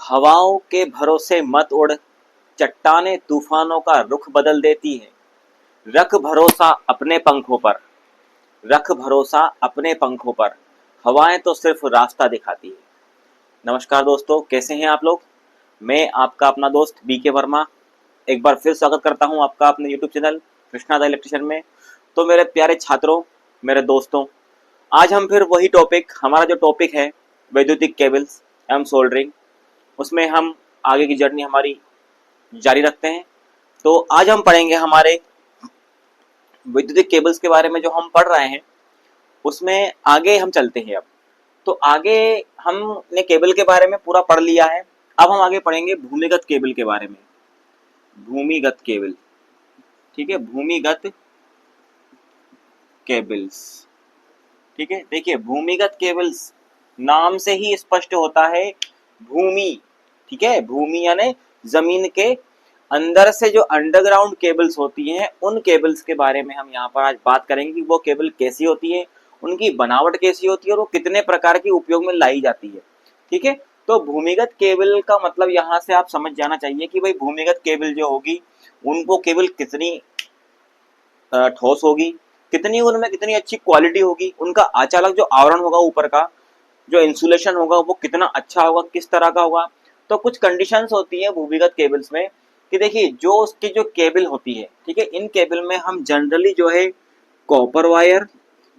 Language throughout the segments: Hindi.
हवाओं के भरोसे मत उड़, चट्टाने तूफानों का रुख बदल देती है। रख भरोसा अपने पंखों पर, रख भरोसा अपने पंखों पर, हवाएं तो सिर्फ रास्ता दिखाती है। नमस्कार दोस्तों, कैसे हैं आप लोग। मैं आपका अपना दोस्त बीके वर्मा एक बार फिर स्वागत करता हूं आपका अपने YouTube channel Krishna the electrician में। तो मेरे प्यारे छात्रों, मेरे दोस्तों, आज हम फिर वही टॉपिक, हमारा जो टॉपिक है वैद्युतिक केबल्स एवं सोल्डरिंग, उसमें हम आगे की जर्नी हमारी जारी रखते हैं। तो आज हम पढ़ेंगे हमारे विद्युतिक केबल्स के बारे में। जो हम पढ़ रहे हैं उसमें आगे हम चलते हैं। अब तो आगे हमने केबल के बारे में पूरा पढ़ लिया है। अब हम आगे पढ़ेंगे भूमिगत केबल के बारे में। भूमिगत केबल, ठीक है, भूमिगत केबल्स, ठीक है। देखिए, भूमिगत केबल्स नाम से ही स्पष्ट होता है भूमि, ठीक है। भूमि यानी जमीन के अंदर से जो अंडरग्राउंड केबल्स होती हैं, उन केबल्स के बारे में हम यहाँ पर आज बात करेंगे कि वो केबल कैसी होती है, उनकी बनावट कैसी होती है और वो कितने प्रकार की उपयोग में लाई जाती है, ठीक है। तो भूमिगत केबल का मतलब यहाँ से आप समझ जाना चाहिए कि भाई भूमिगत केबल जो होगी उनको केबल कितनी ठोस होगी, कितनी उनमें कितनी अच्छी क्वालिटी होगी, उनका आचालक जो आवरण होगा ऊपर का, जो इंसुलेशन होगा वो कितना अच्छा होगा, किस तरह का होगा। तो कुछ कंडीशंस होती है भूमिगत केबल्स में कि देखिए, जो उसकी जो केबल होती है, ठीक है, इन केबल में हम जनरली जो है कॉपर वायर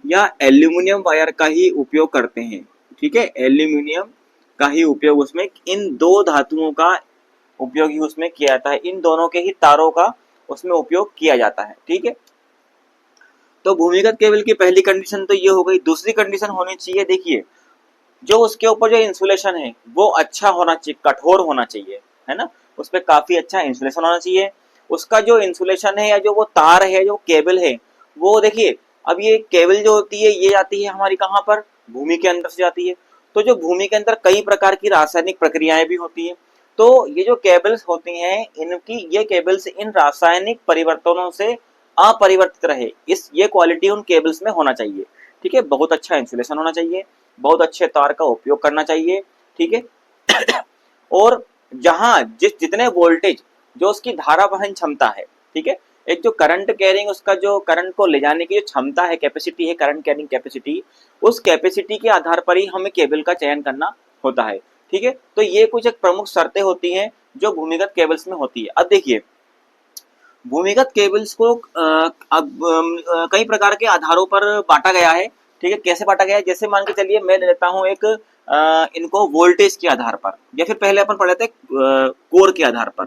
या एल्यूमिनियम वायर का ही उपयोग करते हैं, ठीक है। एल्यूमिनियम का ही उपयोग उसमें, इन दो धातुओं का उपयोग ही उसमें किया जाता है, इन दोनों के ही तारों का उसमें उपयोग किया जाता है, ठीक है। तो भूमिगत केबल की पहली कंडीशन तो ये हो गई। दूसरी कंडीशन होनी चाहिए, देखिए, जो उसके ऊपर जो इंसुलेशन है वो अच्छा होना चाहिए, कठोर होना चाहिए, है ना। उस पर काफी अच्छा इंसुलेशन होना चाहिए। उसका जो इंसुलेशन है या जो वो तार है, जो केबल है, वो देखिए, अब ये केबल जो होती है ये जाती है हमारी कहाँ पर, भूमि के अंदर से जाती है। तो जो भूमि के अंदर कई प्रकार की रासायनिक प्रक्रियाएं भी होती है। तो ये जो केबल्स होती हैं, इनकी ये केबल्स इन रासायनिक परिवर्तनों से अपरिवर्तित रहे, इस ये क्वालिटी उन केबल्स में होना चाहिए, ठीक है। बहुत अच्छा इंसुलेशन होना चाहिए, बहुत अच्छे तार का उपयोग करना चाहिए, ठीक है। और जहां जितने वोल्टेज, जो उसकी धारा वहन क्षमता है, ठीक है, एक जो करंट कैरिंग, उसका जो करंट को ले जाने की जो क्षमता है, कैपेसिटी है, करंट कैरिंग कैपेसिटी, उस कैपेसिटी के आधार पर ही हमें केबल का चयन करना होता है, ठीक है। तो ये कुछ एक प्रमुख शर्तें होती हैं जो भूमिगत केबल्स में होती है। अब देखिए, भूमिगत केबल्स को अब कई प्रकार के आधारों पर बांटा गया है, ठीक है। कैसे बांटा गया है, जैसे मान के चलिए मैं ले लेता हूँ एक इनको वोल्टेज के आधार पर, या फिर पहले अपन पढ़े थे कोर के आधार पर,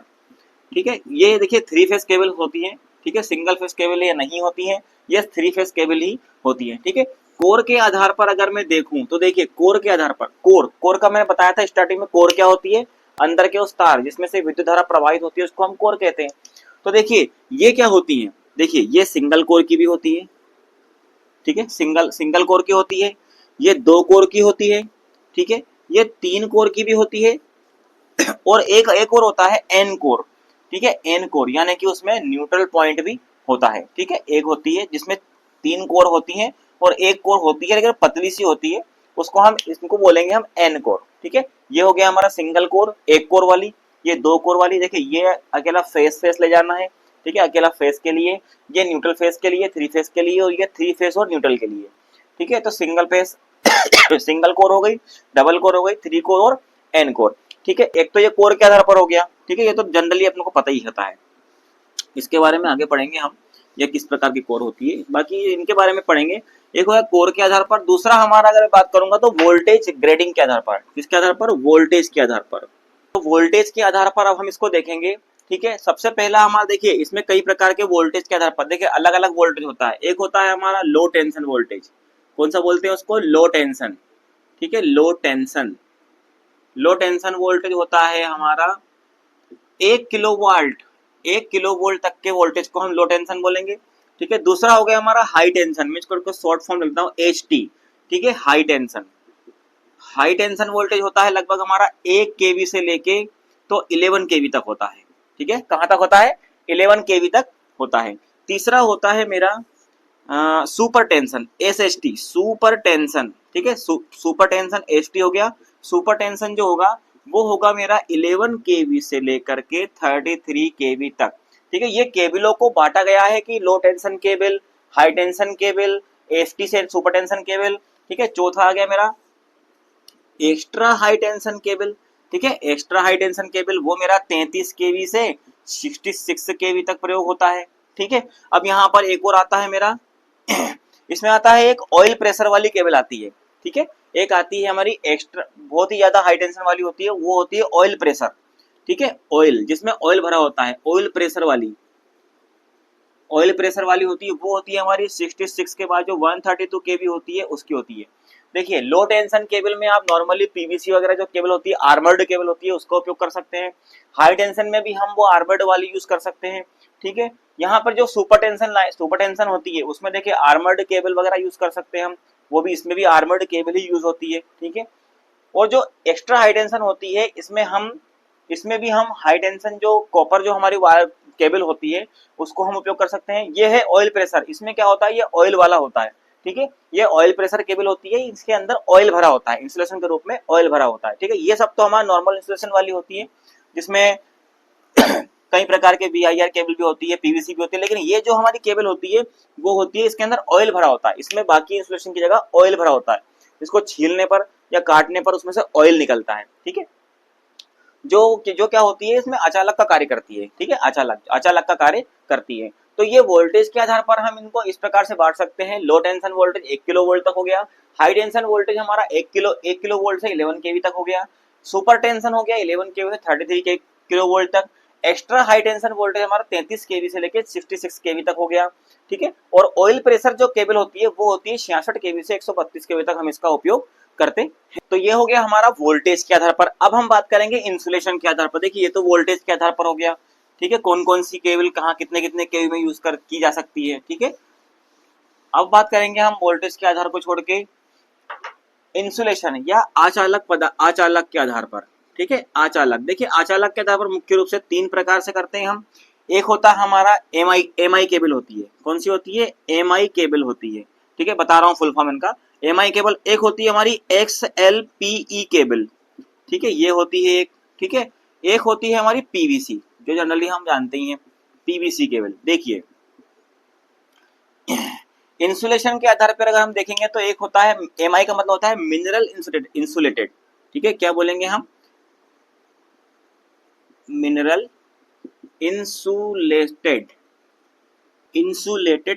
ठीक है। ये देखिए थ्री फेस केबल होती है, ठीक है, सिंगल फेस केबल ये नहीं होती है, ये थ्री फेस केबल ही होती है, ठीक है। कोर के आधार पर अगर मैं देखूं तो देखिए, कोर के आधार पर, कोर का मैंने बताया था स्टार्टिंग में, कोर क्या होती है, अंदर के उस तार जिसमें से विद्युत धारा प्रवाहित होती है उसको हम कोर कहते हैं। तो देखिए ये क्या होती है, देखिए ये सिंगल कोर की भी होती है, ठीक है, सिंगल सिंगल कोर की होती है, ये दो कोर की होती है, ठीक है, ये तीन कोर की भी होती है, और एक एक और होता है एन कोर, ठीक है। एन कोर यानी कि उसमें न्यूट्रल पॉइंट भी होता है, ठीक है। एक होती है जिसमें तीन कोर होती हैं और एक कोर होती है लेकिन पतली सी होती है, उसको हम, इसको बोलेंगे हम एन कोर, ठीक है। ये हो गया हमारा सिंगल कोर, एक कोर वाली। ये दो कोर वाली, देखिए ये अकेला फेस फेस ले जाना है, ठीक है, अकेला फेस के लिए, ये न्यूट्रल फेस के लिए, थ्री फेस के लिए, और ये थ्री फेस और न्यूट्रल के लिए, ठीक है। तो सिंगल फेस सिंगल कोर हो गई, डबल कोर हो गई, थ्री कोर और एन कोर, ठीक है। एक तो ये कोर के आधार पर हो गया, ठीक है, ये तो जनरली अपने को पता ही होता है, इसके बारे में आगे पढ़ेंगे हम, ये किस प्रकार की कोर होती है, बाकी इनके बारे में पढ़ेंगे। एक होगा कोर के आधार पर, दूसरा हमारा अगर बात करूंगा तो वोल्टेज ग्रेडिंग के आधार पर। किसके आधार पर, वोल्टेज के आधार पर। तो वोल्टेज के आधार पर अब हम इसको देखेंगे, ठीक है। सबसे पहला हमारा देखिए, इसमें कई प्रकार के वोल्टेज के आधार पर देखिए अलग अलग वोल्टेज होता है। एक होता है हमारा लो टेंशन वोल्टेज, कौन सा बोलते हैं उसको, लो टेंशन, ठीक है, लो टेंशन। लो टेंशन वोल्टेज होता है हमारा 1 किलोवाट, 1 किलोवोल्ट तक के वोल्टेज को हम लो टेंशन बोलेंगे, ठीक है। दूसरा हो गया हमारा हाई टेंशन, मैं इसको शॉर्ट फॉर्म लिखता हूँ HT, ठीक है, high tension. High tension voltage होता है लगभग हमारा 1 kV से लेके तो 11 kV तक होता है, ठीक है। कहाँ तक होता है, 11 kV तक होता है। तीसरा होता है मेरा super tension, SHT, super tension, ठीक है, सुपर टेंशन HT हो गया। सुपर टेंशन जो होगा वो होगा मेरा 11 केवी से लेकर के 33 केवी तक। ठीक है, ये केबलों को बांटा गया है कि low tension cable, high tension cable, ST से सुपर टेंशन केबल। ठीक है, चौथा आ गया मेरा एक्स्ट्रा हाई टेंशन केबल। ठीक है, एक्स्ट्रा हाई टेंशन केबल वो मेरा 33 केवी से 66 केवी तक प्रयोग होता है। ठीक है, अब यहाँ पर एक और आता है मेरा इसमें आता है एक ऑयल प्रेशर वाली केबल आती है। ठीक है, एक आती है हमारी एक्स्ट्रा, बहुत ही ज्यादा हाई टेंशन वाली होती है, वो होती है ऑयल प्रेशर। ठीक है, ऑयल जिसमें ऑयल भरा होता है, ऑयल प्रेशर वाली, ऑयल प्रेशर वाली होती है, वो होती है हमारी 66 के बाद जो 132 केवी होती है उसकी होती है। देखिए, लो टेंशन केबल में आप नॉर्मली पीवीसी वगैरह जो केबल होती है, आर्मर्ड केबल होती है, उसका उपयोग कर सकते हैं। हाई टेंशन में भी हम वो आर्मर्ड वाली यूज कर सकते हैं। ठीक है, यहाँ पर जो सुपर टेंशन होती है उसमें देखिए आर्मर्ड केबल वगैरह यूज कर सकते हैं हम, वो भी इसमें भी आर्मर्ड केबल ही यूज होती है। ठीक है, और जो एक्स्ट्रा हाई टेंशन होती है इसमें भी हम हाई टेंशन जो कॉपर जो हमारी वायर केबल होती है उसको हम उपयोग कर सकते हैं। ये है ऑयल प्रेशर, इसमें क्या होता है, ये ऑयल वाला होता है। ठीक है, ये ऑयल प्रेशर केबल होती है, इसके अंदर ऑयल भरा होता है, इंसुलेशन के रूप में ऑयल भरा होता है। ठीक है, ये सब तो हमारा नॉर्मल इंसुलेशन वाली होती है, जिसमें कई प्रकार के VIR केबल भी होती है, पीवीसी भी होती है, लेकिन ये जो हमारी केबल होती है वो होती है इसके अंदर ऑयल भरा होता है, इसमें बाकी इंसुलेशन की जगह ऑयल भरा होता है। इसको छीलने पर या काटने पर उसमें से ऑयल निकलता है। ठीक है, जो क्या होती है इसमें अचालक का कार्य करती है। ठीक है, अचालक का कार्य करती है। तो ये वोल्टेज के आधार पर हम इनको इस प्रकार से बांट सकते हैं। लो टेंशन वोल्टेज 1 किलो वोल्ट तक हो गया, हाई टेंशन वोल्टेज हमारा 1 किलो वोल्ट से 11 केवी तक हो गया, सुपर टेंशन हो गया 11 केवी से 33 किलो वोल्ट तक, एक्स्ट्रा हाई टेंशन वोल्टेज हमारा 33 केवी से लेकर 66 केवी तक हो गया। ठीक है, और ऑयल प्रेशर जो केबल होती है वो होती है 66 केवी से 132 केवी तक हम इसका उपयोग करते हैं। तो ये हो गया हमारा वोल्टेज के आधार पर। अब हम बात करेंगे इंसुलेशन के आधार पर। देखिए, ये तो वोल्टेज के आधार पर हो गया। ठीक है, कौन कौन सी केबल कहाँ कितने कितने केवी में यूज कर की जा सकती है। ठीक है, अब बात करेंगे हम वोल्टेज के आधार को छोड़ के इंसुलेशन या आचालक के आधार पर। ठीक है, आचालक, देखिए आचालक के आधार पर मुख्य रूप से 3 प्रकार से करते हैं हम। एक होता है हमारा एमआई केबल होती है। कौन सी होती है? एमआई केबल होती है। ठीक है, बता रहा हूँ फुल फॉर्म इनका। एमआई केबल एक होती है हमारी XLPE केबल। ठीक है, ये होती है एक। ठीक है, एक होती है हमारी पीवीसी, जो जनरली हम जानते ही हैं, पीवीसी केबल। देखिए, इंसुलेशन के आधार पर अगर हम देखेंगे तो एक होता है एमआई का मतलब होता है मिनरल इंसुलेटेड। ठीक है, क्या बोलेंगे हम? Mineral insulated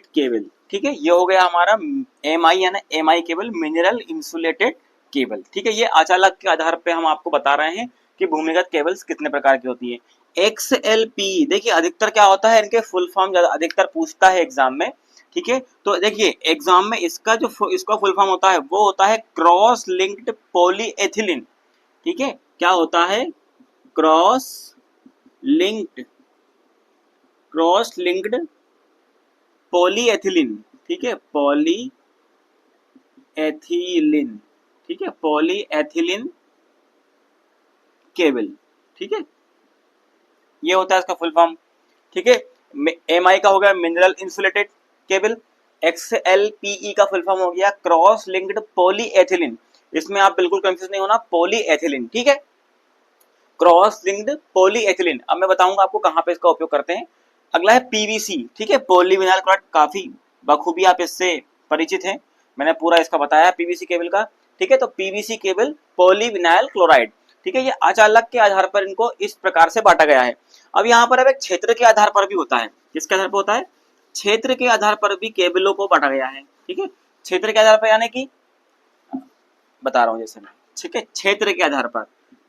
cable. ठीक है, ये हो गया हमारा एमआई यानी MI cable, mineral insulated cable. ठीक है, ये आचालक के आधार पे हम आपको बता रहे हैं कि भूमिगत केबल्स कितने प्रकार की होती है। XLP, देखिए अधिकतर क्या होता है, इनके फुल फॉर्म ज्यादा अधिकतर पूछता है एग्जाम में। ठीक है, तो देखिए एग्जाम में इसका फुल फॉर्म होता है वो होता है क्रॉस लिंक्ड पॉलीएथिलीन। ठीक है, क्या होता है? Cross linked polyethylene. ठीक है, पॉलीएथिलीन। ठीक है, पॉलीएथिलीन केबल। ठीक है, ये होता है इसका फुल फॉर्म। ठीक है, एमआई का हो गया मिनरल इंसुलेटेड केबल, XLPE का फुल फॉर्म हो गया क्रॉस लिंक्ड पॉलीएथिलीन। इसमें आप बिल्कुल कंफ्यूज नहीं होना, पॉलीएथिलीन। ठीक है, क्रॉस लिंक्ड पॉलीएथिलीन। अब मैं बताऊंगा आपको कहां पे इसका उपयोग करते हैं। अगला है पीवीसी। ठीक है, पॉलीविनाइल क्लोराइड, काफी बखूबी आप इससे परिचित हैं, मैंने पूरा इसका बताया पीवीसी केबल का। ठीक है, तो पीवीसी केबल, पॉलीविनाइल क्लोराइड। ठीक है, ये आचालक के आधार पर इनको इस प्रकार से बांटा गया है। अब यहाँ पर अब एक क्षेत्र के आधार पर भी होता है। किसके आधार पर होता है? क्षेत्र के आधार पर भी केबलों को बांटा गया है। ठीक है, क्षेत्र के आधार पर यानी कि बता रहा हूँ जैसे मैं। ठीक है, क्षेत्र के आधार पर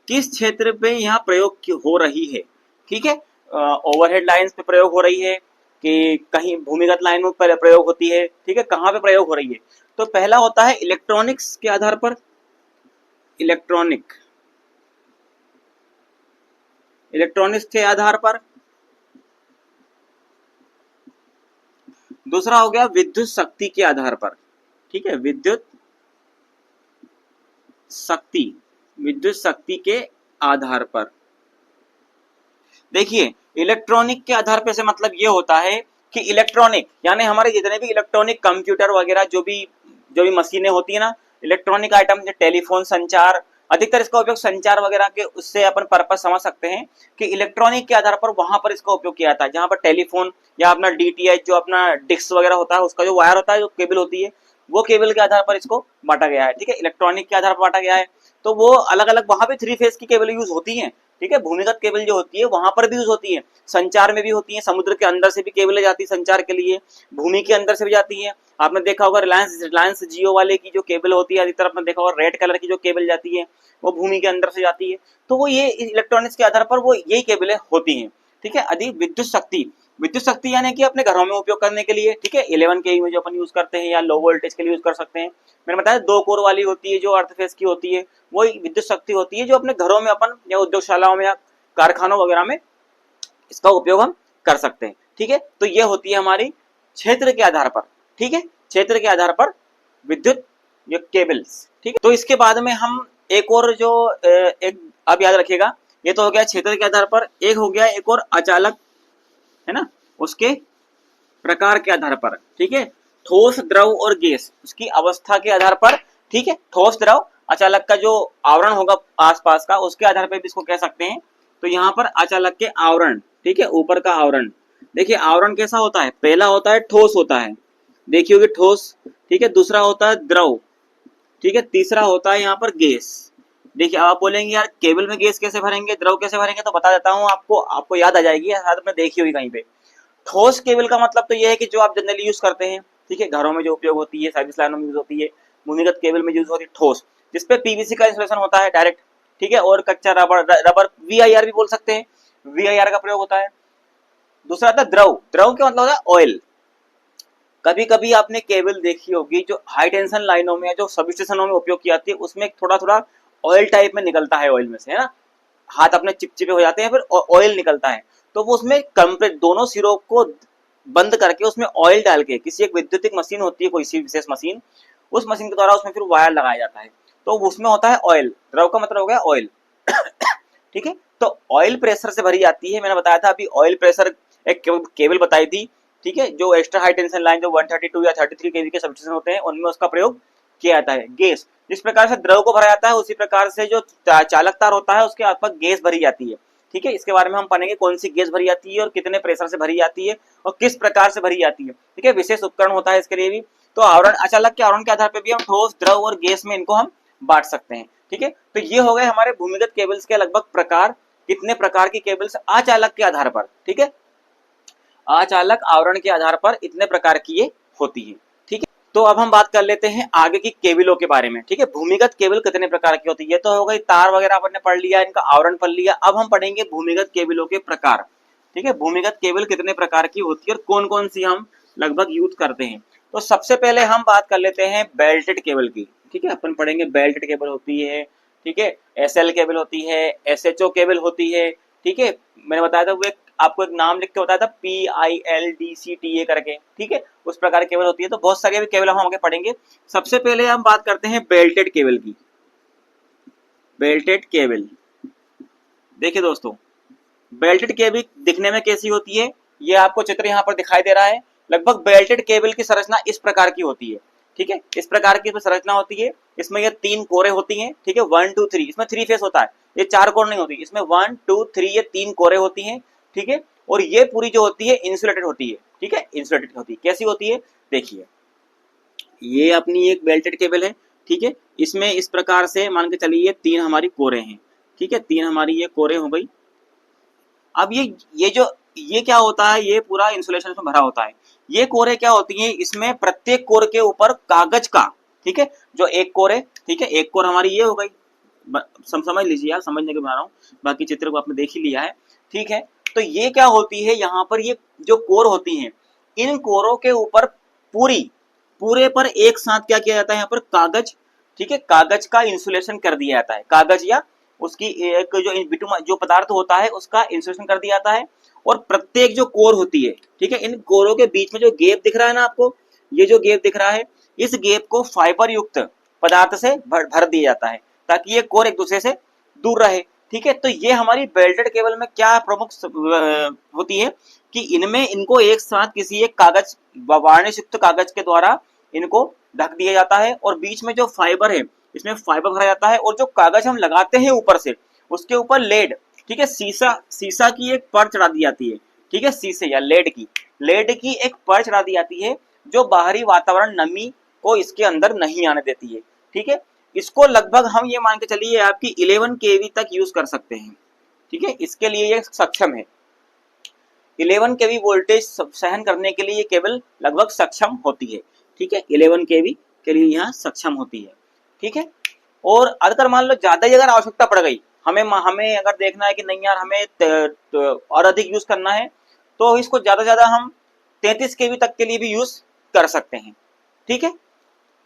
किस क्षेत्र पे यहाँ प्रयोग हो रही है। ठीक है, ओवरहेड लाइंस पे प्रयोग हो रही है कि कहीं भूमिगत लाइन में प्रयोग होती है। ठीक है, कहाँ पे प्रयोग हो रही है? तो पहला होता है इलेक्ट्रॉनिक्स के आधार पर, इलेक्ट्रॉनिक्स के आधार पर। दूसरा हो गया विद्युत शक्ति के आधार पर। ठीक है, विद्युत शक्ति के आधार पर। देखिए, इलेक्ट्रॉनिक के आधार पर से मतलब ये होता है कि इलेक्ट्रॉनिक यानी हमारे जितने भी इलेक्ट्रॉनिक कंप्यूटर वगैरह जो भी मशीनें होती है ना, इलेक्ट्रॉनिक आइटम, टेलीफोन, संचार, अधिकतर इसका उपयोग संचार वगैरह के उससे अपन पर्पस समझ सकते हैं कि इलेक्ट्रॉनिक के आधार पर वहां पर इसका उपयोग किया जाता है, जहां पर टेलीफोन या अपना डीटीएच जो अपना डिस्क वगैरह होता है उसका जो वायर होता है, जो केबल होती है, वो केबल के आधार पर इसको बांटा गया है। ठीक है, इलेक्ट्रॉनिक के आधार पर बांटा गया है। तो वो अलग अलग वहां पे 3 फेज की केबल यूज होती है। ठीक है, भूमिगत केबल जो होती है वहां पर भी यूज होती है, संचार में भी होती है, समुद्र के अंदर से भी केबलें जाती है संचार के लिए, भूमि के अंदर से भी जाती है। आपने देखा होगा रिलायंस जियो वाले की जो केबल होती है, अधिकतर आपने देखा होगा रेड कलर की जो केबल जाती है वो भूमि के अंदर से जाती है। तो वो ये इलेक्ट्रॉनिक्स के आधार पर वो यही केबलें होती हैं। ठीक है, अधिक विद्युत शक्ति यानी कि अपने घरों में उपयोग करने के लिए। ठीक है, 11 kV में जो अपन यूज करते हैं या लो वोल्टेज के लिए यूज कर सकते हैं। मैंने बताया 2 कोर वाली होती है जो अर्थ फेज की होती है, वो विद्युत शक्ति होती है जो अपने घरों में अपन या उद्योगशालाओं में या कारखानों वगैरह में इसका उपयोग हम कर सकते हैं। ठीक है, तो ये होती है हमारी क्षेत्र के आधार पर। ठीक है, क्षेत्र के आधार पर विद्युत केबल्स। ठीक है, तो इसके बाद में हम एक और जो एक अब याद रखिएगा, ये तो हो गया क्षेत्र के आधार पर, एक हो गया एक और अचालक, है ना, उसके प्रकार के आधार पर। ठीक है, ठोस, द्रव और गैस उसकी अवस्था के आधार पर। ठीक है, ठोस, द्रव, अचालक का जो आवरण होगा आसपास का उसके आधार पर भी इसको कह सकते हैं। तो यहाँ पर अचालक के आवरण, ठीक है, ऊपर का आवरण, देखिए आवरण कैसा होता है, पहला होता है ठोस होता है, देखिए होगी ठोस। ठीक है, दूसरा होता है द्रव। ठीक है, तीसरा होता है यहाँ पर गैस। देखिए आप बोलेंगे यार केबल में गैस कैसे भरेंगे, द्रव कैसे भरेंगे, तो बता देता हूँ आपको, आपको याद आ जाएगी, शायद में देखी हुई कहीं पे। ठोस केबल का मतलब तो यह है कि जो आप जनरली यूज करते हैं, ठीक है, घरों में जो उपयोग होती है, सर्विस लाइनों में यूज होती है, भूमिगत केबल में यूज होती है ठोस, जिसपे पीवीसी का इंसुलेशन होता है डायरेक्ट। ठीक है, और कच्चा रबर वीआईआर भी बोल सकते हैं, वीआईआर का प्रयोग होता है। दूसरा आता है द्रव। द्रव का मतलब होता है ऑयल। कभी कभी आपने केबल देखी होगी जो हाई टेंशन लाइनों में, जो सब स्टेशनों में उपयोग की जाती है, उसमें थोड़ा थोड़ा ऑयल टाइप में निकलता है, ऑयल में से, है ना, हाथ अपने चिपचिपे हो जाते हैं, फिर ऑयल निकलता है। तो वो उसमें कंप्रेस, दोनों सिरों को बंद करके उसमें ऑयल डाल के, किसी एक विद्युतिक मशीन होती है, कोई सी विशेष मशीन, उस मशीन के द्वारा उसमें फिर वायर लगाया जाता है, तो उसमें होता है ऑयल। द्रव का मतलब हो गया ऑयल। ठीक है, तो ऑयल प्रेशर से भरी जाती है। मैंने बताया था अभी ऑयल प्रेशर, एक केबल बताई थी। ठीक है, जो एक्स्ट्रा हाई टेंशन लाइन जो 132 या 33 केवी के सबस्टेशन होते हैं उनमें उसका प्रयोग किया जाता है। गैस, जिस प्रकार से द्रव को भरा जाता है उसी प्रकार से जो चालक तार होता है उसके आसपास गैस भरी जाती है। ठीक है, इसके बारे में हम पढ़ेंगे कौन सी गैस भरी जाती है और कितने प्रेशर से भरी जाती है और किस प्रकार से भरी जाती है। ठीक है, विशेष उपकरण होता है इसके लिए भी। तो आवरण, अचालक के आवरण के आधार पर भी हम ठोस, द्रव और गैस में इनको हम बांट सकते हैं। ठीक है, तो ये हो गए हमारे भूमिगत केबल्स के लगभग प्रकार। कितने प्रकार की केबल्स अचालक के आधार पर, ठीक है, अचालक आवरण के आधार पर इतने प्रकार की ये होती है। ठीक है, तो अब हम बात कर लेते हैं आगे की केबलों के बारे में। ठीक है, भूमिगत केबल कितने प्रकार की होती है, तो हो गई तार वगैरह अपन ने पढ़ लिया, इनका आवरण पढ़ लिया। अब हम पढ़ेंगे भूमिगत केबलों के प्रकार। ठीक है, भूमिगत केबल कितने प्रकार की होती है और कौन कौन सी हम लगभग यूज करते हैं। तो सबसे पहले हम बात कर लेते हैं बेल्टेड केबल की। ठीक है, अपन पढ़ेंगे बेल्टेड केबल होती है, ठीक है, एसएल केबल होती है, एसएचओ केबल होती है। ठीक है, मैंने बताया था वो आपको एक नाम लिख के बताया था, PILDCTA करके। ठीक है, उस प्रकार की केबल होती है। तो बहुत सारी अभी केबल हम आगे पढ़ेंगे। सबसे पहले हम बात करते हैं बेल्टेड केबल की। बेल्टेड केबल, देखिए दोस्तों, बेल्टेड केबल दिखने में कैसी होती है, ये आपको चित्र यहाँ पर दिखाई दे रहा है। लगभग बेल्टेड केबल की संरचना इस प्रकार की होती है। ठीक है, इस प्रकार की संरचना होती है। इसमें ये 3 कोरे होती हैं। ठीक है, 1 2 3, इसमें 3 फेस होता है, ये 4 कोर नहीं होती, इसमें 1 2 3 ये 3 कोरे होती हैं। ठीक है, और ये पूरी जो होती है इंसुलेटेड होती है। ठीक है, इंसुलेटेड होती है। कैसी होती है, देखिए ये अपनी एक बेल्टेड केबल है। ठीक है, इसमें इस प्रकार से मान के चलिए 3 हमारी कोरे हैं। ठीक है, 3 हमारी ये कोरे हो गई। अब ये क्या होता है, ये पूरा इंसुलेशन में भरा होता है। ये कोरे क्या होती हैं, इसमें प्रत्येक कोर के ऊपर कागज का, ठीक है, जो एक कोर है, ठीक है, एक कोर हमारी ये हो गई, समझ लीजिए यार, समझने के बना रहा हूँ, बाकी चित्र को आपने देख ही लिया है। ठीक है, तो ये क्या होती है, यहाँ पर ये जो कोर होती हैं, इन कोरों के ऊपर पूरे पर एक साथ क्या किया जाता है, यहाँ पर कागज, ठीक है, कागज का इंसुलेशन कर दिया जाता है। कागज या उसकी एक जो पदार्थ होता है उसका इंसुलेशन कर दिया जाता है। और प्रत्येक जो कोर होती है, ठीक है, इन कोरों के बीच में जो गैप दिख रहा है ना आपको, ये जो गैप दिख रहा है, इस गैप को फाइबर युक्त पदार्थ से भर दिया जाता है ताकि ये कोर एक दूसरे से दूर रहे। ठीक है, तो ये हमारी बेल्टेड केबल में क्या प्रमुख होती है कि इनमें इनको एक साथ किसी एक कागज, वार्निश युक्त कागज के द्वारा इनको ढक दिया जाता है और बीच में जो फाइबर है इसमें फाइबर भरा जाता है, और जो कागज हम लगाते हैं ऊपर से उसके ऊपर लेड, ठीक है, सीसा की एक परत चढ़ा दी जाती है, ठीक है, शीशे या लेड की एक परत चढ़ा दी जाती है जो बाहरी वातावरण नमी को इसके अंदर नहीं आने देती है, ठीक है। इसको लगभग हम ये मान के चलिए आपकी 11 केवी तक यूज कर सकते हैं, ठीक है, इसके लिए ये सक्षम है। 11 केवी वोल्टेज सहन करने के लिए ये केबल लगभग सक्षम होती है, ठीक है, 11 केवी के लिए यहाँ सक्षम होती है, ठीक है। और अगर मान लो ज्यादा ही अगर आवश्यकता पड़ गई, हमें अगर देखना है कि नहीं यार हमें और अधिक यूज करना है, तो इसको ज्यादा ज्यादा हम 33 केवी तक के लिए भी यूज कर सकते हैं, ठीक है।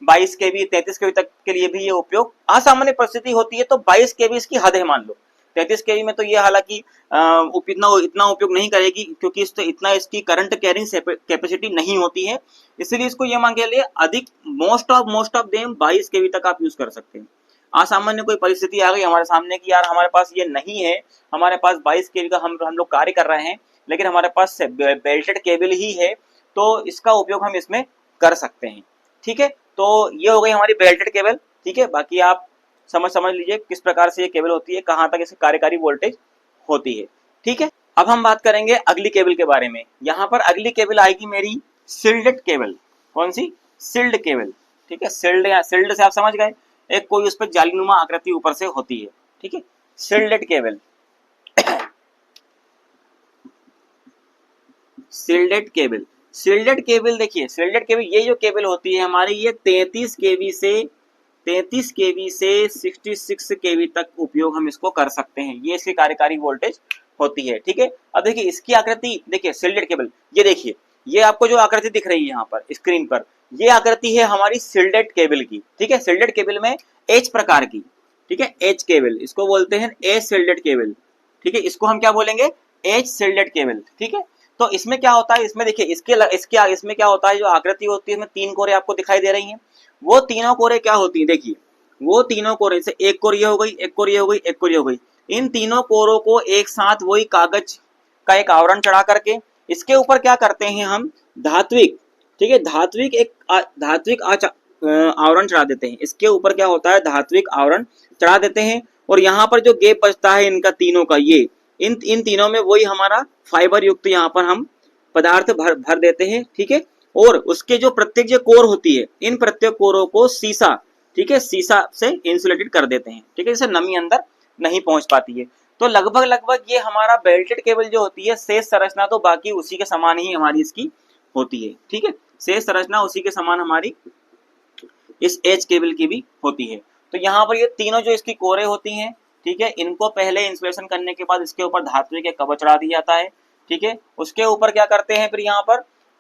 22 केवी 33 केवी तक के लिए भी ये उपयोग, असामान्य परिस्थिति होती है तो 22 केवी इसकी हद है मान लो। 33 केवी में तो ये हालांकि इतना उपयोग नहीं करेगी, क्योंकि इतना इसकी करंट कैरिंग कैपेसिटी नहीं होती है, इसलिए इसको ये मान के लिए अधिक मोस्ट ऑफ देम 22 केवी तक आप यूज कर सकते हैं। असामान्य कोई परिस्थिति आ गई हमारे सामने कि यार हमारे पास ये नहीं है, हमारे पास 22 केवी का हम लोग कार्य कर रहे हैं, लेकिन हमारे पास बेल्टेड केबल ही है, तो इसका उपयोग हम इसमें कर सकते हैं, ठीक है। तो ये हो गई हमारी बेल्टेड केबल, ठीक है। बाकी आप समझ लीजिए किस प्रकार से ये केबल होती है, कहाँ तक इसकी कार्यकारी वोल्टेज होती है, ठीक है। अब हम बात करेंगे अगली केबल के बारे में। यहाँ पर अगली केबल आएगी मेरी शिल्डेड केबल। कौन सी? शिल्ड केबल, ठीक है। शिल्ड से आप समझ गए, एक कोई उस पर जालीनुमा आकृति ऊपर से होती है, ठीक है, शिल्डेड केबल। शिल्डेड केबल देखिए, शिल्डेड केबल ये जो केबल होती है हमारी, ये 33 केवी से 66 केवी तक उपयोग हम इसको कर सकते हैं, ये इसकी कार्यकारी वोल्टेज होती है, ठीक है। अब देखिए इसकी आकृति देखिए, शिल्डेड केबल, ये देखिए, ये आपको जो आकृति दिख रही है यहाँ पर स्क्रीन पर, ये आकृति है हमारी शिल्डेड केबल की, ठीक है। शिल्डेड केबल में एच प्रकार की, ठीक है, एच केबल, इसको बोलते हैं एच शिल्डेड केबल, ठीक है। इसको हम क्या बोलेंगे? एच शिल्डेड केबल, ठीक है। तो इसमें क्या होता है, इसमें देखिए इसमें क्या होता है, जो आकृति होती है इसमें 3 कोरे आपको दिखाई दे रही हैं, वो तीनों कोरे क्या होती है, देखिए वो तीनों कोरे से एक कोर ये हो गई, एक कोर ये हो गई, एक कोर ये हो गई, इन तीनों कोरों को एक साथ वही कागज का एक आवरण चढ़ा करके इसके ऊपर क्या करते हैं हम, धात्विक, ठीक है, धात्विक आवरण चढ़ा देते हैं। इसके ऊपर क्या होता है, धात्विक आवरण चढ़ा देते हैं, और यहाँ पर जो गैप बचता है इनका तीनों का, ये इन तीनों में वही हमारा फाइबर युक्त यहाँ पर हम पदार्थ भर देते हैं, ठीक है। और उसके जो प्रत्येक जो कोर होती है, इन प्रत्येक कोरों को शीशा, ठीक है, शीशा से इंसुलेटेड कर देते हैं, ठीक है, जिससे नमी अंदर नहीं पहुंच पाती है। तो लगभग ये हमारा बेल्टेड केबल जो होती है, शेष संरचना तो बाकी उसी के समान ही हमारी इसकी होती है, ठीक है, शेष संरचना उसी के समान हमारी इस एच केबल की भी होती है। तो यहाँ पर ये तीनों जो इसकी कोरे होती हैं, ठीक है, इनको पहले इंसुलेशन करने के बाद इसके ऊपर धातु के कवच चढ़ा दिया जाता है, ठीक है। उसके ऊपर क्या करते हैं,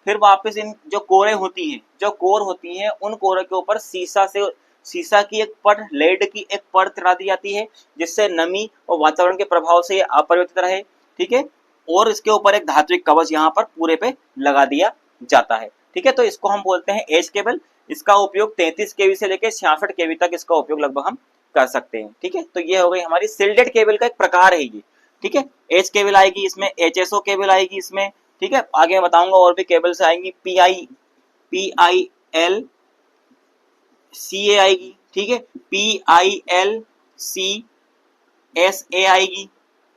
फिर वापस इन जो कोरे होती हैं, जो कोर होती हैं, उन कोरों के ऊपर शीशा की एक परत, लेड की एक परत चढ़ा दी जाती है, जिससे नमी और वातावरण के प्रभाव से ये अपरिवर्तित रहे, ठीक है। और इसके ऊपर एक धात्विक कवच यहाँ पर पूरे पे लगा दिया जाता है, ठीक है। तो इसको हम बोलते हैं एच केबल। इसका उपयोग 33 केवी से लेकर 66 केवी तक इसका उपयोग लगभग हम कर सकते हैं, ठीक है। तो ये हो गई हमारी शिल्डेड केबल का एक प्रकार है ये, ठीक है। एच केबल आएगी इसमें, एचएसओ केबल आएगी इसमें, ठीक है। आगे मैं बताऊंगा और भी केबल्स आएंगी, PIL CA आएगी, ठीक है, PIL CSA आएगी,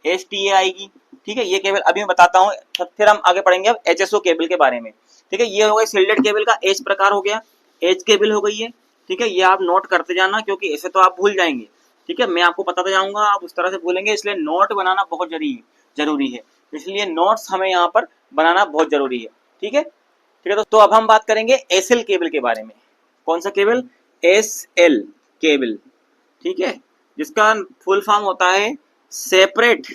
STA आएगी, ठीक है। ये केबल अभी मैं बताता हूँ, फिर हम आगे पढ़ेंगे अब HSO केबल के बारे में, ठीक है। ये हो गई शिल्डेड केबल का एच प्रकार हो गया, एच केबल हो गई है, ठीक है। ये आप नोट करते जाना, क्योंकि ऐसे तो आप भूल जाएंगे, ठीक है, मैं आपको बताता जाऊंगा, आप उस तरह से भूलेंगे, इसलिए नोट बनाना बहुत जरूरी है, इसलिए नोट्स हमें यहाँ पर बनाना बहुत जरूरी है, ठीक है, ठीक है। तो अब हम बात करेंगे एसएल केबल के बारे में। कौन सा केबल? एसएल केबल, ठीक है, जिसका फुल फॉर्म होता है सेपरेट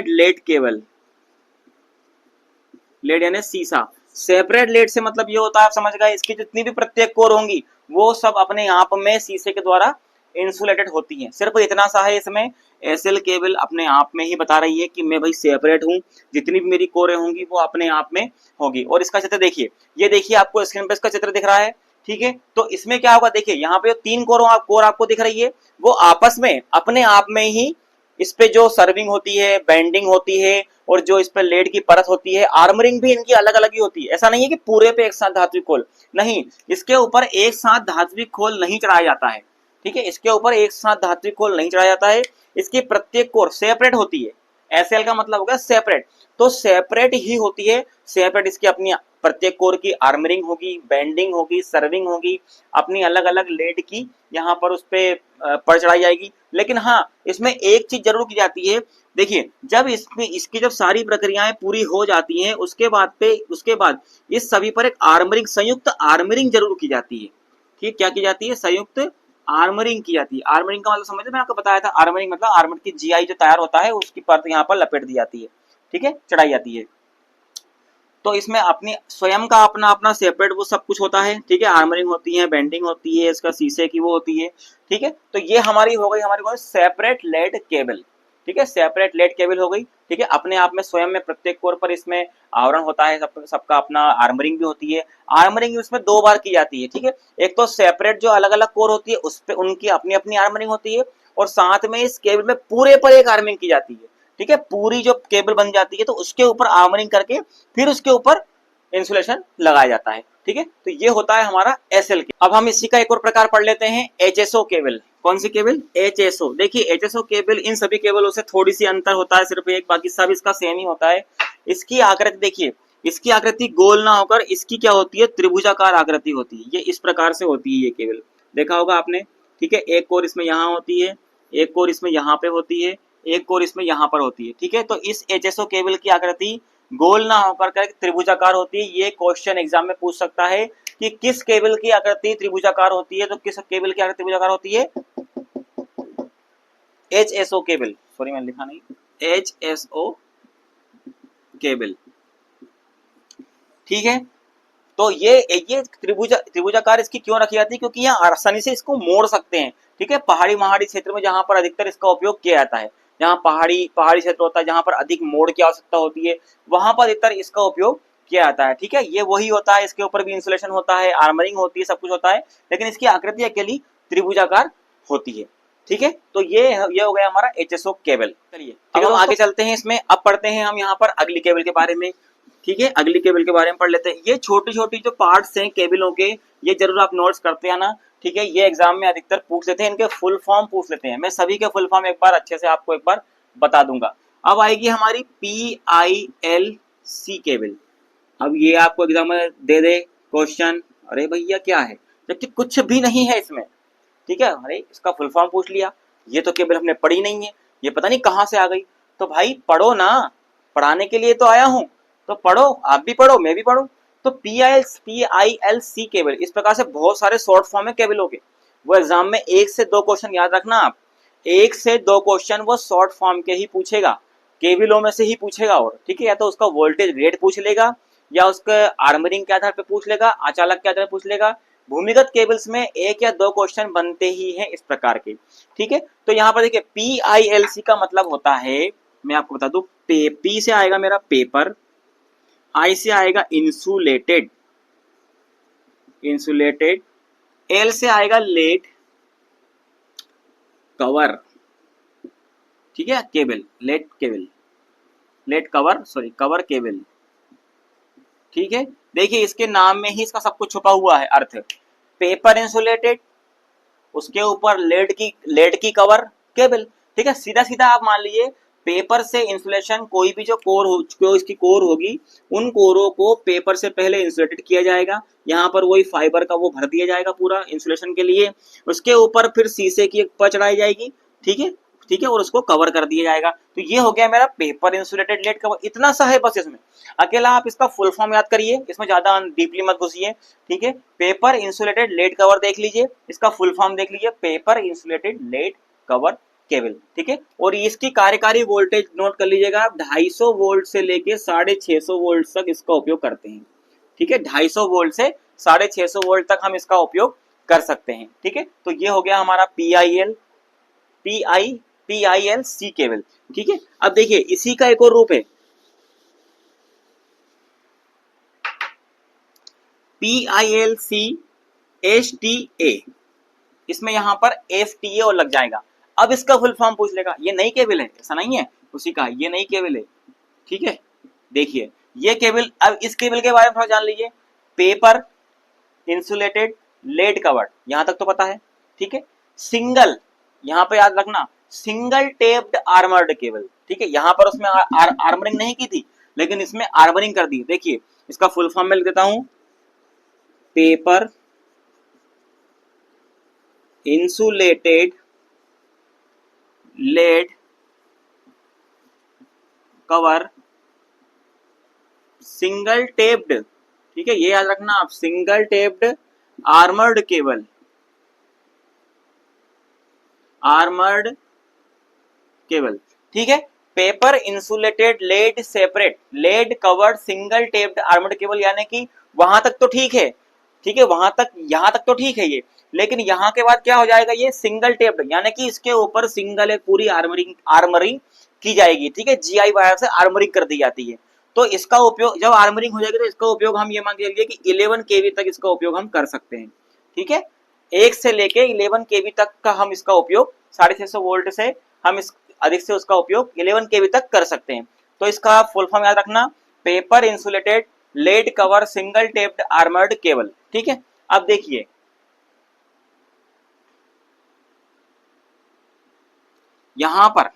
लेड केबल, लेड यानी शीशा। सेपरेट लेड से मतलब ये होता है, आप समझ गए, इसकी जितनी भी प्रत्येक कोर होंगी वो सब अपने आप में शीशे के द्वारा इंसुलेटेड होती हैं। सिर्फ इतना सा है इसमें, एसएल केबल अपने आप में ही बता रही है कि मैं भाई सेपरेट हूँ, जितनी भी मेरी कोरें होंगी वो अपने आप में होगी। और इसका चित्र देखिए, ये देखिए आपको स्क्रीन पर इसका चित्र दिख रहा है, ठीक है। तो इसमें क्या होगा, देखिए यहाँ पे 3 कोर आपको दिख रही है, वो आपस में अपने आप में ही इस पे जो सर्विंग होती है, बेंडिंग होती है, और जो इस पे लेड की परत होती है, आर्मरिंग भी इनकी अलग अलग ही होती है। ऐसा नहीं है कि पूरे पे एक साथ धात्विक कोर, नहीं, इसके ऊपर एक साथ धात्विक खोल नहीं चढ़ाया जाता है, ठीक है, इसके ऊपर एक साथ धात्विक खोल नहीं चढ़ाया जाता है, इसकी प्रत्येक कोर सेपरेट होती है। एसएल का मतलब होगा सेपरेट, तो सेपरेट ही होती है, सेपरेट इसकी अपनी प्रत्येक कोर की आर्मरिंग होगी, बेंडिंग होगी, सर्विंग होगी, अपनी अलग अलग लेड की यहाँ पर उस पर पड़ चढ़ाई जाएगी। लेकिन हाँ, इसमें एक चीज जरूर की जाती है, देखिए जब इसमें इसकी जब सारी प्रक्रियाएं पूरी हो जाती हैं उसके बाद इस सभी पर एक आर्मरिंग, संयुक्त आर्मरिंग जरूर की जाती है। ठीक, क्या की जाती है? संयुक्त आर्मरिंग की जाती है। आर्मरिंग का मतलब समझते, मैंने आपको बताया था, आर्मरिंग मतलब आर्मर की जीआई जो तैयार होता है उसकी परत यहाँ पर लपेट दी जाती है, ठीक है, चढ़ाई जाती है। तो इसमें अपनी स्वयं का अपना अपना सेपरेट वो सब कुछ होता है, ठीक है, आर्मरिंग होती है, बेंडिंग होती है, इसका शीशे की वो होती है, ठीक है। तो ये हमारी हो गई, हमारी सेपरेट लेड केबल, ठीक है, सेपरेट लेड केबल हो गई, ठीक है। अपने आप में स्वयं में प्रत्येक कोर पर इसमें आवरण होता है, सबका अपना आर्मरिंग भी होती है। आर्मरिंग उसमें दो बार की जाती है, ठीक है। एक तो सेपरेट जो अलग अलग कोर होती है उस पर उनकी अपनी अपनी आर्मरिंग होती है, और साथ में इस केबल में पूरे पर एक आर्मरिंग की जाती है, ठीक है। पूरी जो केबल बन जाती है तो उसके ऊपर आर्मरिंग करके फिर उसके ऊपर इंसुलेशन लगाया जाता है, ठीक है। तो ये होता है हमारा एसएल केबल। अब हम इसी का एक और प्रकार पढ़ लेते हैं, एचएसओ केबल। कौन सी केबल? एचएसओ। देखिए एचएसओ केबल इन सभी केबलों से थोड़ी सी अंतर होता है, सिर्फ एक, बाकी सब इसका सेम ही होता है। इसकी आकृति देखिए, इसकी आकृति गोल ना होकर इसकी क्या होती है? त्रिभुजाकार आकृति होती है। ये इस प्रकार से होती है ये केबल, देखा होगा आपने, ठीक है। एक कोर इसमें यहाँ होती है, एक कोर इसमें यहाँ पे होती है, एक कोर इसमें यहाँ पर होती है, ठीक है। तो इस एचएसओ केबल की आकृति गोल ना होकर त्रिभुजाकार होती है। ये क्वेश्चन एग्जाम में पूछ सकता है कि किस केबल की आकृति त्रिभुजाकार होती है, तो किस केबल की आकृति त्रिभुजाकार होती है? एचएसओ केबल, सॉरी मैंने लिखा नहीं, एचएसओ केबल, ठीक है। तो ये त्रिभुजाकार इसकी क्यों रखी जाती है? क्योंकि यहाँ आसानी से इसको मोड़ सकते हैं, ठीक है। पहाड़ी क्षेत्र में जहां पर अधिकतर इसका उपयोग किया जाता है, जहां पहाड़ी क्षेत्र होता है, जहां पर अधिक मोड़ की आवश्यकता होती है, वहां पर अधिकतर इसका उपयोग किया जाता है, ठीक है। ये वही होता है, इसके ऊपर भी इंसुलेशन होता है, आर्मरिंग होती है, सब कुछ होता है, लेकिन इसकी आकृति अकेली त्रिभुजाकार होती है, ठीक है। तो ये हो गया हमारा एचएसओ केबल। चलिए अब हम आगे चलते हैं इसमें, अब पढ़ते हैं हम यहाँ पर अगली केबल के बारे में, ठीक है। अगली केबल के बारे में पढ़ लेते हैं। ये छोटी छोटी जो पार्ट्स हैं केबलों के, ये जरूर आप नोट्स करते हैं ना, ठीक है। ये एग्जाम में अधिकतर पूछ लेते हैं, इनके फुल फॉर्म पूछ लेते हैं। मैं सभी के फुल फॉर्म एक बार अच्छे से आपको एक बार बता दूंगा। अब आएगी हमारी PILC केबल। अब ये आपको एग्जाम में दे क्वेश्चन, अरे भैया क्या है, जबकि कुछ भी नहीं है इसमें, ठीक है। अरे इसका फुल फॉर्म पूछ लिया, ये तो केबल हमने पढ़ी नहीं है, ये पता नहीं कहाँ से आ गई। तो भाई पढ़ो ना, पढ़ाने के लिए तो आया हूँ, तो पढ़ो, आप भी पढ़ो, मैं भी पढ़ूं। तो PILC केबल, इस प्रकार से बहुत सारे शॉर्ट फॉर्म है केबलों के। वो एग्जाम में 1 से 2 क्वेश्चन याद रखना आप, 1 से 2 क्वेश्चन वो शॉर्ट फॉर्म के ही पूछेगा, केबलों में से ही पूछेगा, और ठीक है, या तो उसका वोल्टेज रेट पूछ लेगा, या उसके आर्मरिंग के आधार पर पूछ लेगा, आचालक के आधार पर पूछ लेगा। भूमिगत केबल्स में 1 या 2 क्वेश्चन बनते ही हैं इस प्रकार के, ठीक है। तो यहाँ पर देखिए PILC का मतलब होता है, मैं आपको बता दूं, P से आएगा मेरा पेपर, I से आएगा इंसुलेटेड, L से आएगा लेड कवर, ठीक है, cable, lead cover, sorry cover cable, ठीक है। देखिए इसके नाम में ही इसका सब कुछ छुपा हुआ है अर्थ। पेपर इंसुलेटेड, उसके ऊपर लेड की कवर केबल, ठीक है। सीधा सीधा आप मान लीजिए पेपर से इंसुलेशन, कोई भी जो इसकी कोर होगी, उन कोरों को पेपर से पहले इंसुलेटेड किया जाएगा, यहाँ पर वही फाइबर का वो भर दिया जाएगा पूरा इंसुलेशन के लिए, उसके ऊपर फिर शीशे की एक परत चढ़ाई जाएगी, ठीक है, और उसको कवर कर दिया जाएगा। तो ये हो गया मेरा पेपर इंसुलेटेड लेड कवर, इतना सा है बस इसमें। अकेला आप इसका फुल फॉर्म याद करिए, इसमें ज्यादा डीपली मत घुसिए, ठीक है। पेपर इंसुलेटेड लेड कवर देख लीजिए, इसका फुल फॉर्म देख लीजिए, paper insulated lead cover cable, ठीक है। और इसकी कार्यकारी वोल्टेज नोट कर लीजिएगा आप, 250 वोल्ट से लेके 650 वोल्ट तक इसका उपयोग करते हैं, ठीक है। 250 वोल्ट से 650 वोल्ट तक हम इसका उपयोग कर सकते हैं, ठीक है। तो ये हो गया हमारा PILC केबल, ठीक है। अब देखिए इसी का एक और रूप है, PILC HTA, इसमें यहां पर FTA और लग जाएगा। अब इसका फुल फॉर्म पूछ लेगा, ये नई केबल है, ऐसा नहीं है, उसी का ये नई केबल है, ठीक है। देखिए ये केबल, अब इस केबल के बारे में थोड़ा जान लीजिए। पेपर इंसुलेटेड लेड कवर्ड, यहां तक तो पता है, ठीक है। सिंगल, यहां पे याद रखना, सिंगल टेप्ड आर्मर्ड केबल, ठीक है। यहां पर उसमें आर्मरिंग नहीं की थी, लेकिन इसमें आर्मरिंग कर दी। देखिए इसका फुल फॉर्म में लिख देता हूं, paper insulated lead cover single taped, ठीक है, ये याद रखना आप, single taped armoured cable, armoured cable, ठीक है। Paper insulated lead separate lead covered single taped armoured cable, यानी कि वहां तक तो ठीक है, ठीक है, वहां तक, यहां तक तो ठीक है ये, लेकिन यहां के बाद क्या हो जाएगा, ये सिंगल टेप्ड, यानी कि इसके ऊपर सिंगल एक पूरी आर्मरिंग की जाएगी, ठीक है, जीआई वायर से आर्मरिंग कर दी जाती है। तो इसका उपयोग जब आर्मरिंग हो जाएगी तो इसका उपयोग हम ये मान के चलिए कि 11 केवी तक इसका उपयोग हम कर सकते हैं, ठीक है। 1 से लेके 11 केवी तक का हम इसका उपयोग 650 वोल्ट से हम इस अधिक से उसका उपयोग 11 केवी तक कर सकते हैं। तो इसका फुल फॉर्म याद रखना, paper insulated lead cover single taped armoured cable, ठीक है। अब देखिए यहां पर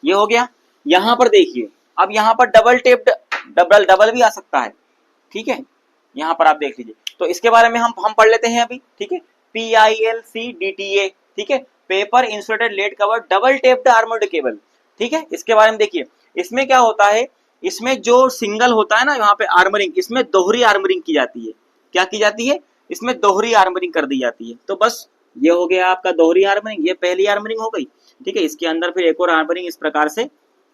ये हो गया, यहां पर देखिए, अब यहां पर डबल टेप्ड, डबल भी आ सकता है, ठीक है। यहां पर आप देख लीजिए, तो इसके बारे में हम पढ़ लेते हैं अभी, ठीक है। PILCDTA, ठीक है, paper insulated lead cover double taped armoured cable, ठीक है। इसके बारे में देखिए, इसमें क्या होता है, इसमें जो सिंगल होता है ना यहाँ पे आर्मरिंग, इसमें दोहरी आर्मरिंग की जाती है। क्या की जाती है, इसमें दोहरी आर्मरिंग कर दी जाती है। तो बस ये हो गया आपका दोहरी आर्मरिंग, ये पहली आर्मरिंग हो गई, ठीक है। इसके अंदर फिर एक और आर्मरिंग इस प्रकार से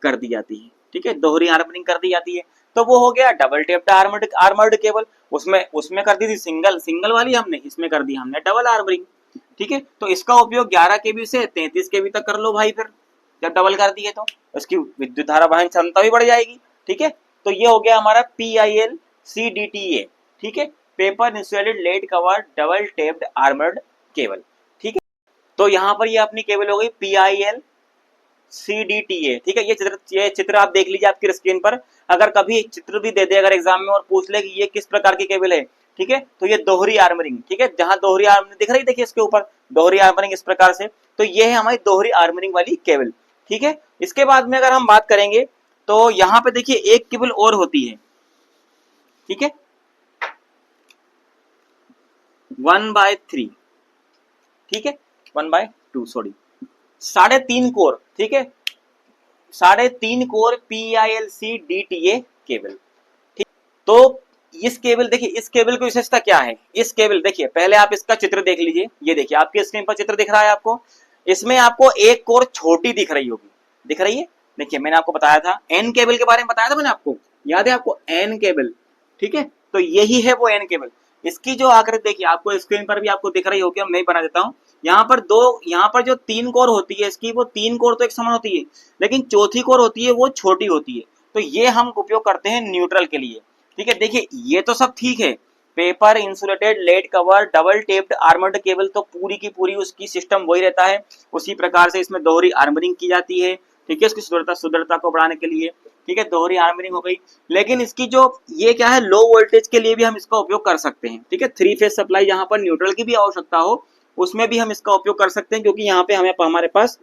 कर दी जाती है, ठीक है, दोहरी आर्मरिंग कर दी जाती है। तो वो हो गया डबल टेप्ड आर्मर्ड केबल, उसमें उसमें कर दी थी सिंगल वाली हमने, इसमें कर दी हमने डबल आर्मरिंग, ठीक है। तो इसका उपयोग 11 केवी से 33 केवी तक कर लो भाई, फिर जब डबल कर दिए तो इसकी विद्युत धारा वहन क्षमता भी बढ़ जाएगी, ठीक है। तो ये हो गया हमारा PILCDTA, ठीक है, paper insulated lead cover double taped armoured cable, ठीक है। तो यहाँ पर ये अपनी केबल हो गई PILCDTA, ठीक है। ये चित्र आप देख लीजिए आपकी स्क्रीन पर, अगर कभी चित्र भी दे दे अगर एग्जाम में और पूछ ले कि ये किस प्रकार की केबल है, ठीक है, तो ये दोहरी आर्मरिंग, ठीक है, जहां दोहरी आर्मरिंग दिख रही, देखिए इसके ऊपर दोहरी आर्मरिंग इस प्रकार से, तो ये है हमारी दोहरी आर्मरिंग वाली केबल, ठीक है। इसके बाद में अगर हम बात करेंगे तो यहाँ पे देखिए एक केबल और होती है, ठीक है, 1/3, ठीक है, 1/2 सॉरी, 3.5 कोर, ठीक है, 3.5 कोर PILCDTA केबल, ठीक। तो इस केबल देखिए, इस केबल की विशेषता क्या है, इस केबल देखिए, पहले आप इसका चित्र देख लीजिए, ये देखिए आपकी स्क्रीन पर चित्र दिख रहा है आपको, इसमें आपको एक कोर छोटी दिख रही होगी, दिख रही है, देखिए मैंने आपको बताया था एन केबल के बारे में बताया था मैंने आपको, याद है आपको एन केबल, ठीक है। तो यही है वो एन केबल। इसकी जो आकृति देखिए आपको स्क्रीन पर भी आपको दिख रही होगी, मैं बना देता हूँ। यहाँ पर जो 3 कोर होती है इसकी, वो 3 कोर तो एक समान होती है, लेकिन चौथी कोर होती है वो छोटी होती है। तो ये हम उपयोग करते हैं न्यूट्रल के लिए, ठीक है। देखिए ये तो सब ठीक है, paper insulated lead cover double taped armoured cable, तो पूरी की पूरी उसकी सिस्टम वही रहता है, उसी प्रकार से इसमें दोहरी आर्मरिंग की जाती है, ठीक है, इसकी सुदृढ़ता को बढ़ाने के लिए, ठीक है, दोहरी आर्मरिंग हो गई। लेकिन इसकी जो ये क्या है, लो वोल्टेज के लिए भी हम इसका उपयोग कर सकते हैं, ठीक है। 3 फेज सप्लाई जहां पर न्यूट्रल की भी आवश्यकता हो उसमें भी हम इसका उपयोग कर सकते हैं, क्योंकि यहाँ पे हमारे पास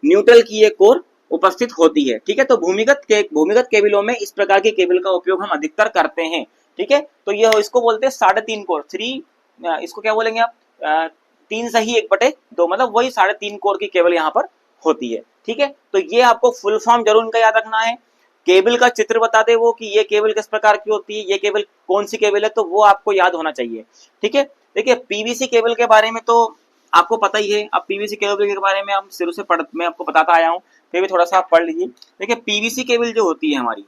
न्यूट्रल की एक कोर उपस्थित होती है, ठीक है। तो भूमिगत केबलों में इस प्रकार के केबल का उपयोग हम अधिकतर करते हैं, ठीक है। तो ये इसको बोलते हैं 3.5 कोर, इसको क्या बोलेंगे आप, 3 सही 1/2, मतलब वही 3.5 कोर की केबल यहाँ पर होती है, ठीक है। तो ये आपको फुल फॉर्म जरूर इनका याद रखना है, केबल का चित्र बता दे वो कि ये केबल किस प्रकार की होती है, ये केबल कौन सी केबल है, तो वो आपको याद होना चाहिए, ठीक है। देखिए पीवीसी केबल के बारे में तो आपको पता ही है, अब पीवीसी केबल के बारे में हम शुरू से मैं आपको बताता आया हूँ, फिर भी थोड़ा सा आप पढ़ लीजिए। देखिए पीवीसी केबल जो होती है हमारी,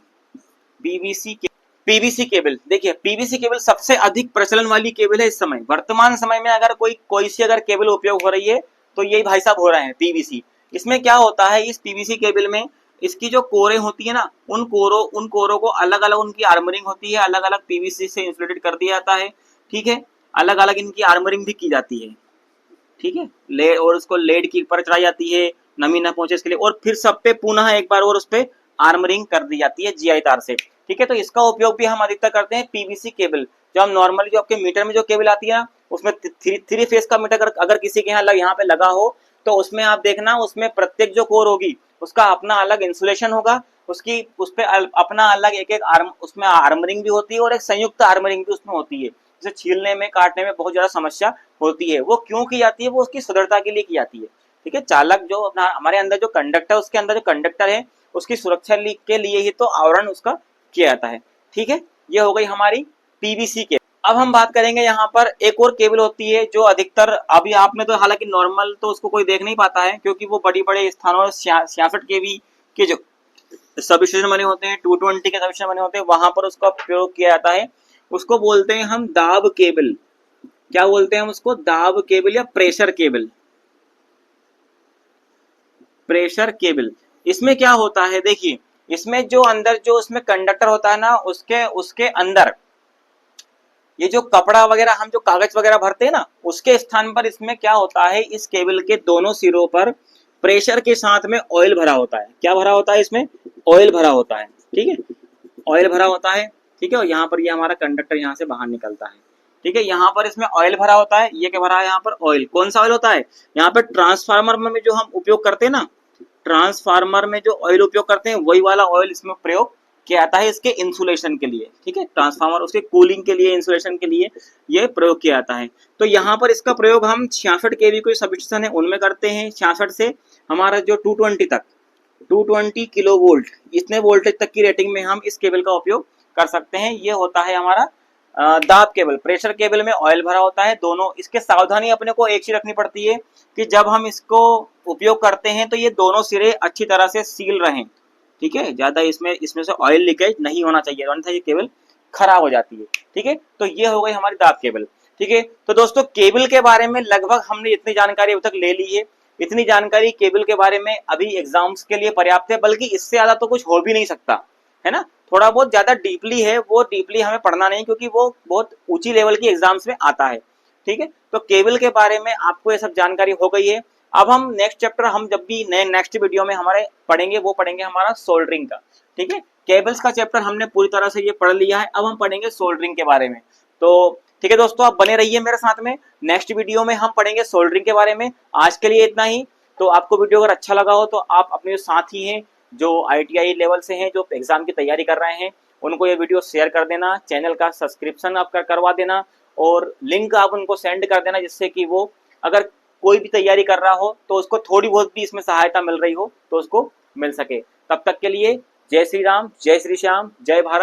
पीवीसी केबल, देखिए पीवीसी केबल सबसे अधिक प्रचलन वाली केबल है इस समय, वर्तमान समय में अगर कोई सी अगर केबल उपयोग हो रही है तो यही भाई साहब हो रहे हैं पीवीसी। इसमें क्या होता है, इस पीवीसी केबल में इसकी जो कोरें होती है ना, उन कोरों को अलग अलग उनकी आर्मरिंग होती है, अलग अलग पीवीसी से इंसुलेटेड कर दिया जाता है, ठीक है, अलग अलग इनकी आर्मरिंग भी की जाती है, ठीक है, और उसको लेड की ऊपर चढ़ाई जाती है नमी न पहुंचे इसके लिए, और फिर सब पे पुनः एक बार और उस पे आर्मरिंग कर दी जाती है जीआई तार से, ठीक है। तो इसका उपयोग भी हम अधिकतर करते हैं पीवीसी केबल, जो हम नॉर्मली जो आपके मीटर में जो केबल आती है ना, उसमें थ्री फेस का मीटर अगर किसी के यहाँ पे लगा हो तो उसमें आप देखना, उसमें प्रत्येक जो कोर होगी उसका अपना अलग इंसुलेशन होगा, उसकी उस पर अपना अलग एक एक आर्म, उसमें आर्मरिंग भी होती है और एक संयुक्त आर्मरिंग भी उसमें होती है, जिसे छीलने में काटने में बहुत ज्यादा समस्या होती है। वो क्यों की जाती है? वो उसकी सुदृढ़ता के लिए की जाती है, ठीक है। चालक जो अपना हमारे अंदर जो कंडक्टर, उसके अंदर जो कंडक्टर है उसकी सुरक्षा के लिए ही तो आवरण उसका किया जाता है, ठीक है। ये हो गई हमारी पीवीसी के। अब हम बात करेंगे यहाँ पर एक और केबल होती है जो अधिकतर अभी आपने तो हालांकि नॉर्मल तो उसको कोई देख नहीं पाता है, क्योंकि वो बड़ी बड़े स्थानों 66 केवी के जो सबस्टेशन बने होते हैं, 220 के सबस्टेशन बने होते हैं, वहां पर उसका प्रयोग किया जाता है। उसको बोलते हैं हम दाब केबल। क्या बोलते हैं हम उसको? दाब केबल या प्रेशर केबल। Pressure cable. इसमें क्या होता है, देखिए इसमें जो अंदर जो उसमें कंडक्टर होता है ना, उसके उसके अंदर ये जो कपड़ा वगैरह, हम जो कागज वगैरह भरते हैं ना, उसके स्थान पर इसमें क्या होता है, इस केबल के दोनों सिरों पर प्रेशर के साथ में ऑयल भरा होता है। क्या भरा होता है? इसमें ऑयल भरा होता है, ठीक है। ऑयल भरा होता है, ठीक है। और यहाँ पर ये हमारा कंडक्टर यहाँ से बाहर निकलता है, ठीक है। यहाँ पर इसमें ऑयल भरा होता है। ये क्या भरा है यहाँ पर? ऑयल। कौन सा ऑयल होता है? यहाँ पर ट्रांसफार्मर में जो हम उपयोग करते हैं ना, ट्रांसफार्मर में जो ऑयल उपयोग करते हैं वही वाला ऑयल इसमें प्रयोग किया जाता है, इसके इंसुलेशन के लिए, ठीक है। ट्रांसफार्मर उसके कूलिंग के लिए, इंसुलेशन के लिए ये प्रयोग किया जाता है। तो यहाँ पर इसका प्रयोग हम 66 केवी कोई सबस्टेशन है उनमें करते हैं। 66 से हमारा जो 220 तक, 220 किलो वोल्ट, इतने वोल्टेज तक की रेटिंग में हम इस केबल का उपयोग कर सकते हैं। ये होता है हमारा दाब केबल। प्रेशर केबल में ऑयल भरा होता है दोनों। इसके सावधानी अपने को एक चीज रखनी पड़ती है कि जब हम इसको उपयोग करते हैं तो ये दोनों सिरे अच्छी तरह से सील रहें, ठीक है। ज्यादा इसमें से ऑयल लीकेज नहीं होना चाहिए, अन्यथा ये केबल खराब हो जाती है, ठीक है। तो ये हो गई हमारी दाब केबल, ठीक है। तो दोस्तों केबल के बारे में लगभग हमने इतनी जानकारी अभी तक ले ली है। इतनी जानकारी केबल के बारे में अभी एग्जाम्स के लिए पर्याप्त है, बल्कि इससे ज्यादा तो कुछ हो भी नहीं सकता, है ना। थोड़ा बहुत ज्यादा डीपली है, वो डीपली हमें पढ़ना नहीं, क्योंकि वो बहुत ऊंची लेवल की एग्जाम्स में आता है, ठीक है। तो केबल के बारे में आपको ये सब जानकारी हो गई है। अब हम नेक्स्ट चैप्टर, हम जब भी नेक्स्ट वीडियो में हमारे पढ़ेंगे, वो पढ़ेंगे हमारा सोल्डरिंग का, ठीक है। केबल्स का चैप्टर हमने पूरी तरह से ये पढ़ लिया है। अब हम पढ़ेंगे सोल्डरिंग के बारे में। तो ठीक है दोस्तों, आप बने रहिए मेरे साथ में। नेक्स्ट वीडियो में हम पढ़ेंगे सोल्डरिंग के बारे में। आज के लिए इतना ही। तो आपको वीडियो अगर अच्छा लगा हो तो आप अपने जो साथी हैं, जो ITI लेवल से हैं, जो एग्जाम की तैयारी कर रहे हैं, उनको ये वीडियो शेयर कर देना। चैनल का सब्सक्रिप्शन आप करवा देना और लिंक आप उनको सेंड कर देना, जिससे कि वो अगर कोई भी तैयारी कर रहा हो तो उसको थोड़ी बहुत भी इसमें सहायता मिल रही हो तो उसको मिल सके। तब तक के लिए जय श्री राम, जय श्री श्याम, जय भारत।